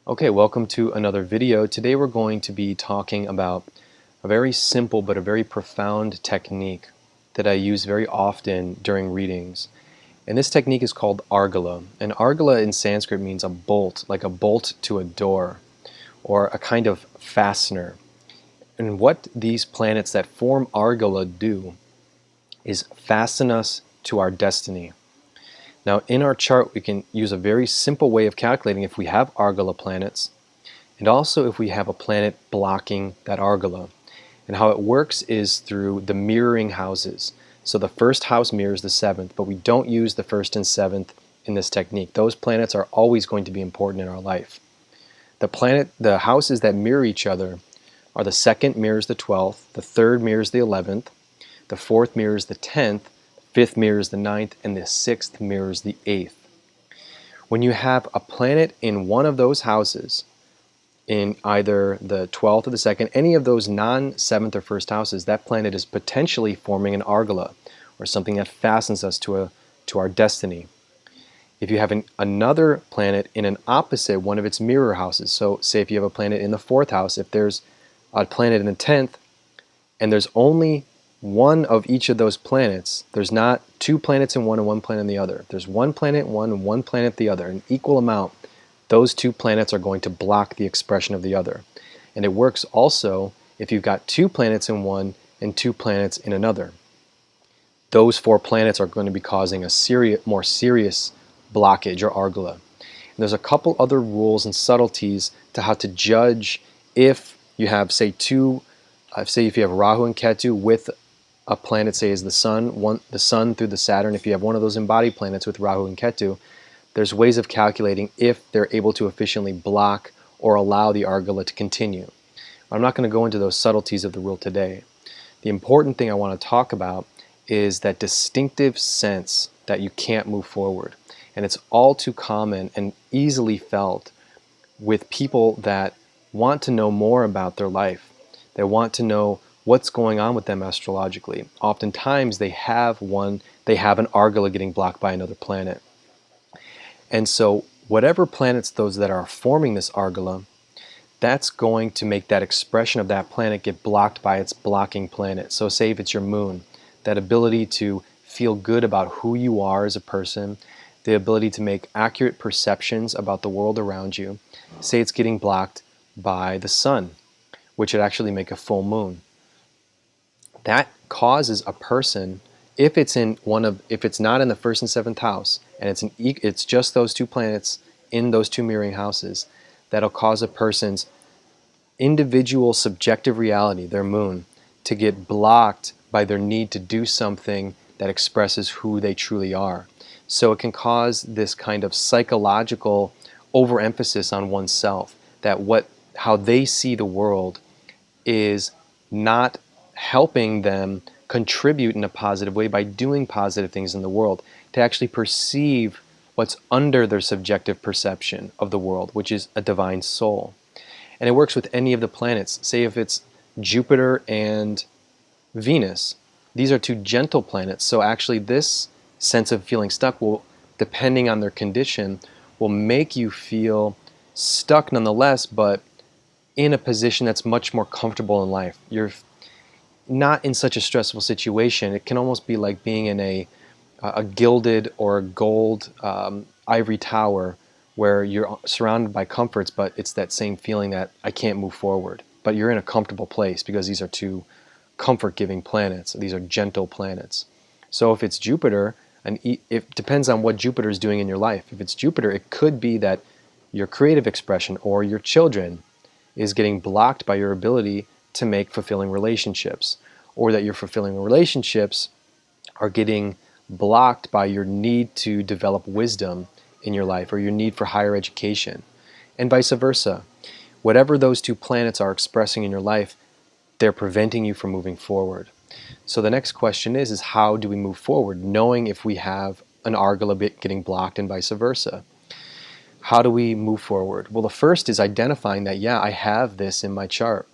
Okay, welcome to another video. Today we're going to be talking about a very simple but a very profound technique that I use very often during readings. And this technique is called Argala. And Argala in Sanskrit means a bolt, like a bolt to a door, or a kind of fastener. And what these planets that form Argala do is fasten us to our destiny. Now in our chart we can use a very simple way of calculating if we have Argala planets, and also if we have a planet blocking that Argala. And how it works is through the mirroring houses. So the first house mirrors the seventh, but we don't use the first and seventh in this technique. Those planets are always going to be important in our life. The houses that mirror each other are the second mirrors the 12th, the third mirrors the 11th, the fourth mirrors the 10th, fifth mirrors the ninth, and the sixth mirrors the 8th. When you have a planet in one of those houses, in either the 12th or the 2nd, any of those non-7th or 1st houses, that planet is potentially forming an Argala, or something that fastens us to our destiny. If you have another planet in an opposite one of its mirror houses, so say if you have a planet in the 4th house, if there's a planet in the 10th, and there's only one of each of those planets, there's not two planets in one and one planet in the other. There's one planet in one and one planet the other, an equal amount. Those two planets are going to block the expression of the other. And it works also if you've got two planets in one and two planets in another. Those four planets are going to be causing a more serious blockage or Argala. And there's a couple other rules and subtleties to how to judge if you have, say, if you have Rahu and Ketu with a planet, say, is the Sun, the Sun through the Saturn. If you have one of those embodied planets with Rahu and Ketu, there's ways of calculating if they're able to efficiently block or allow the Argala to continue. I'm not going to go into those subtleties of the rule today. The important thing I want to talk about is that distinctive sense that you can't move forward. And it's all too common and easily felt with people that want to know more about their life. They want to know what's going on with them astrologically. Oftentimes they have an Argala getting blocked by another planet. And so whatever planets those that are forming this Argala, that's going to make that expression of that planet get blocked by its blocking planet. So say if it's your moon, that ability to feel good about who you are as a person, the ability to make accurate perceptions about the world around you, say it's getting blocked by the sun, which would actually make a full moon. That causes a person, if it's not in the 1st and 7th house, and it's just those two planets in those two mirroring houses, that'll cause a person's individual subjective reality, their moon, to get blocked by their need to do something that expresses who they truly are. So it can cause this kind of psychological overemphasis on oneself, that how they see the world is not helping them contribute in a positive way by doing positive things in the world, to actually perceive what's under their subjective perception of the world, which is a divine soul. And it works with any of the planets. Say if it's Jupiter and Venus, these are two gentle planets, so actually this sense of feeling stuck will, depending on their condition, will make you feel stuck nonetheless, but in a position that's much more comfortable in life. You're not in such a stressful situation. It can almost be like being in a gilded or gold ivory tower where you're surrounded by comforts, but it's that same feeling that I can't move forward. But you're in a comfortable place because these are two comfort-giving planets. These are gentle planets. So if it's Jupiter, and it depends on what Jupiter is doing in your life. If it's Jupiter, it could be that your creative expression or your children is getting blocked by your ability to make fulfilling relationships, or that your fulfilling relationships are getting blocked by your need to develop wisdom in your life, or your need for higher education, and vice versa. Whatever those two planets are expressing in your life, they're preventing you from moving forward. So the next question is how do we move forward, knowing if we have an Argala getting blocked and vice versa? How do we move forward? Well, the first is identifying that, yeah, I have this in my chart.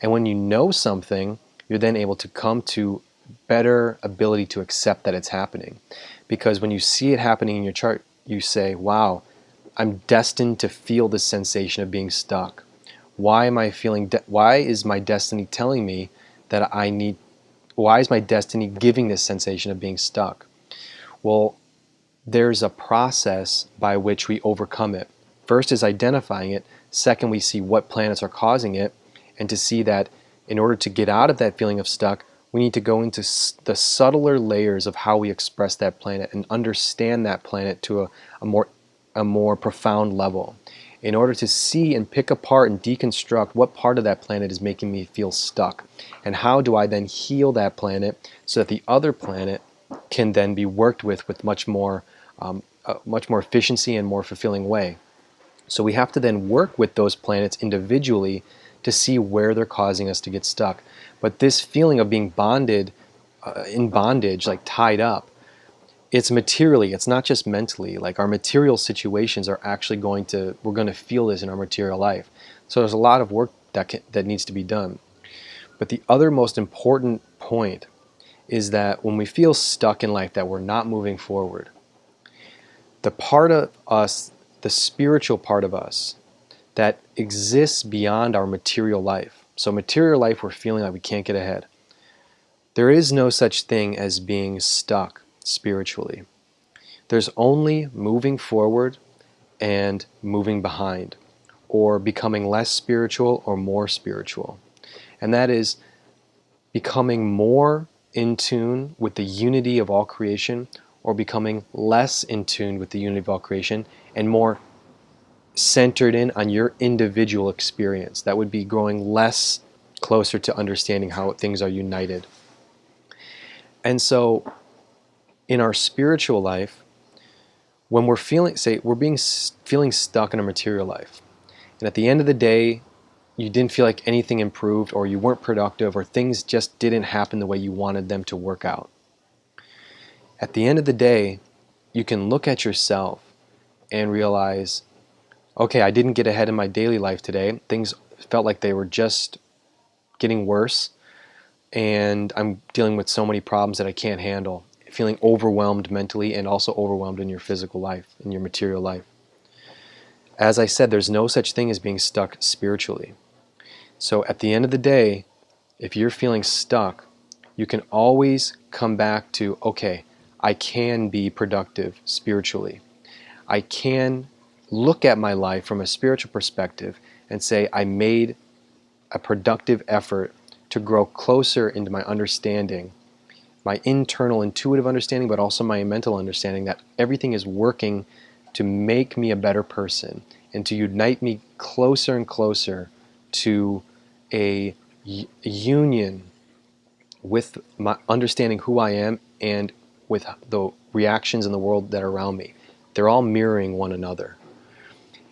And when you know something, you're then able to come to better ability to accept that it's happening. Because when you see it happening in your chart, you say, wow, I'm destined to feel this sensation of being stuck. Why am I feeling, why is my destiny telling me that I need, why is my destiny giving this sensation of being stuck? Well, there's a process by which we overcome it. First is identifying it. Second, we see what planets are causing it, and to see that in order to get out of that feeling of stuck, we need to go into the subtler layers of how we express that planet and understand that planet to a more profound level, in order to see and pick apart and deconstruct what part of that planet is making me feel stuck, and how do I then heal that planet so that the other planet can then be worked with much more efficiency and more fulfilling way. So we have to then work with those planets individually to see where they're causing us to get stuck. But this feeling of being bonded, in bondage, like tied up, it's materially, it's not just mentally. Like our material situations are actually we're going to feel this in our material life. So there's a lot of work that needs to be done. But the other most important point is that when we feel stuck in life, that we're not moving forward, the part of us, the spiritual part of us, that exists beyond our material life. So material life, we're feeling like we can't get ahead. There is no such thing as being stuck spiritually. There's only moving forward and moving behind, or becoming less spiritual or more spiritual. And that is becoming more in tune with the unity of all creation, or becoming less in tune with the unity of all creation and more centered in on your individual experience. That would be growing less closer to understanding how things are united. And so in our spiritual life, when we're feeling, feeling stuck in a material life, and at the end of the day, you didn't feel like anything improved, or you weren't productive, or things just didn't happen the way you wanted them to work out. At the end of the day, you can look at yourself and realize, okay, I didn't get ahead in my daily life today. Things felt like they were just getting worse, and I'm dealing with so many problems that I can't handle. Feeling overwhelmed mentally and also overwhelmed in your physical life, in your material life. As I said, there's no such thing as being stuck spiritually. So at the end of the day, if you're feeling stuck, you can always come back to, okay, I can be productive spiritually. I can look at my life from a spiritual perspective and say I made a productive effort to grow closer into my understanding, my internal intuitive understanding, but also my mental understanding that everything is working to make me a better person and to unite me closer and closer to a union with my understanding who I am and with the reactions in the world that are around me. They're all mirroring one another.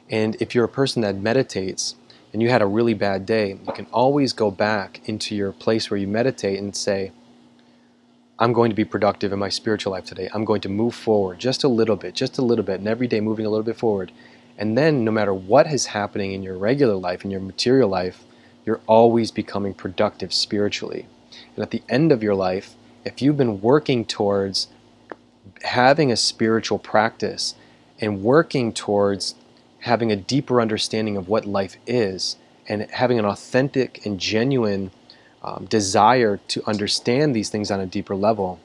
And if you're a person that meditates and you had a really bad day, you can always go back into your place where you meditate and say, I'm going to be productive in my spiritual life today. I'm going to move forward just a little bit, and every day moving a little bit forward. And then no matter what is happening in your regular life, in your material life, you're always becoming productive spiritually. And at the end of your life, if you've been working towards having a spiritual practice and working towards having a deeper understanding of what life is and having an authentic and genuine desire to understand these things on a deeper level,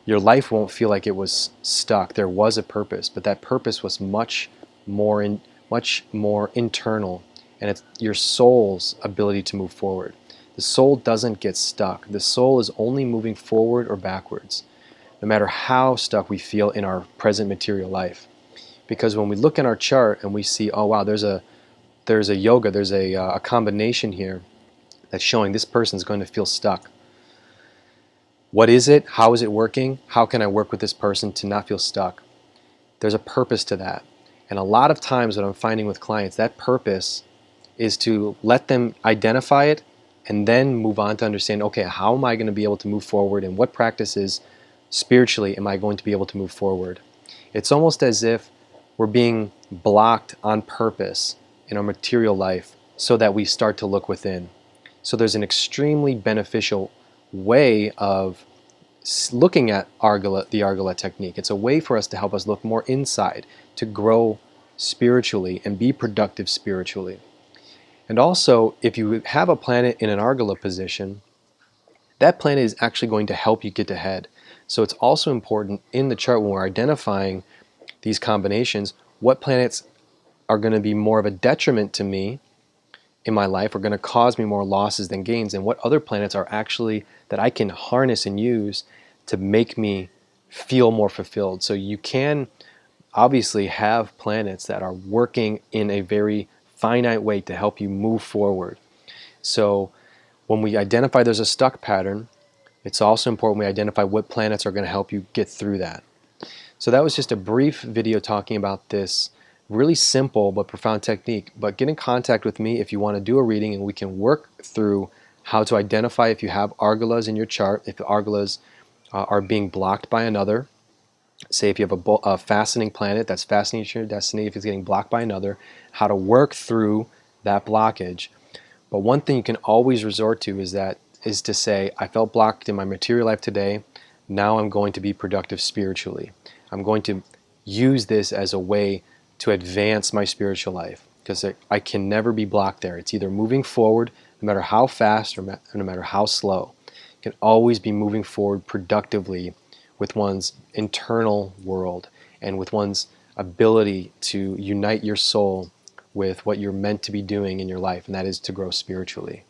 your life won't feel like it was stuck. There was a purpose, but that purpose was much more internal, and it's your soul's ability to move forward. The soul doesn't get stuck. The soul is only moving forward or backwards, no matter how stuck we feel in our present material life. Because when we look in our chart and we see, oh wow, there's a yoga, there's a combination here that's showing this person's going to feel stuck. What is it? How is it working? How can I work with this person to not feel stuck? There's a purpose to that. And a lot of times what I'm finding with clients, that purpose is to let them identify it and then move on to understand, okay, how am I going to be able to move forward, and what practices spiritually am I going to be able to move forward? It's almost as if we're being blocked on purpose in our material life so that we start to look within. So there's an extremely beneficial way of looking at the Argala technique. It's a way for us to help us look more inside, to grow spiritually and be productive spiritually. And also, if you have a planet in an Argala position, that planet is actually going to help you get ahead. So it's also important in the chart when we're identifying these combinations, what planets are going to be more of a detriment to me in my life, are going to cause me more losses than gains, and what other planets are actually that I can harness and use to make me feel more fulfilled. So you can obviously have planets that are working in a very finite way to help you move forward. So when we identify there's a stuck pattern, it's also important we identify what planets are going to help you get through that. So that was just a brief video talking about this really simple but profound technique. But get in contact with me if you want to do a reading, and we can work through how to identify if you have Argalas in your chart, if the Argalas are being blocked by another. Say if you have a fastening planet that's fastening to your destiny, if it's getting blocked by another, how to work through that blockage. But one thing you can always resort to is to say, I felt blocked in my material life today. Now I'm going to be productive spiritually. I'm going to use this as a way to advance my spiritual life, because I can never be blocked there. It's either moving forward, no matter how fast or no matter how slow. It can always be moving forward productively with one's internal world and with one's ability to unite your soul with what you're meant to be doing in your life, and that is to grow spiritually.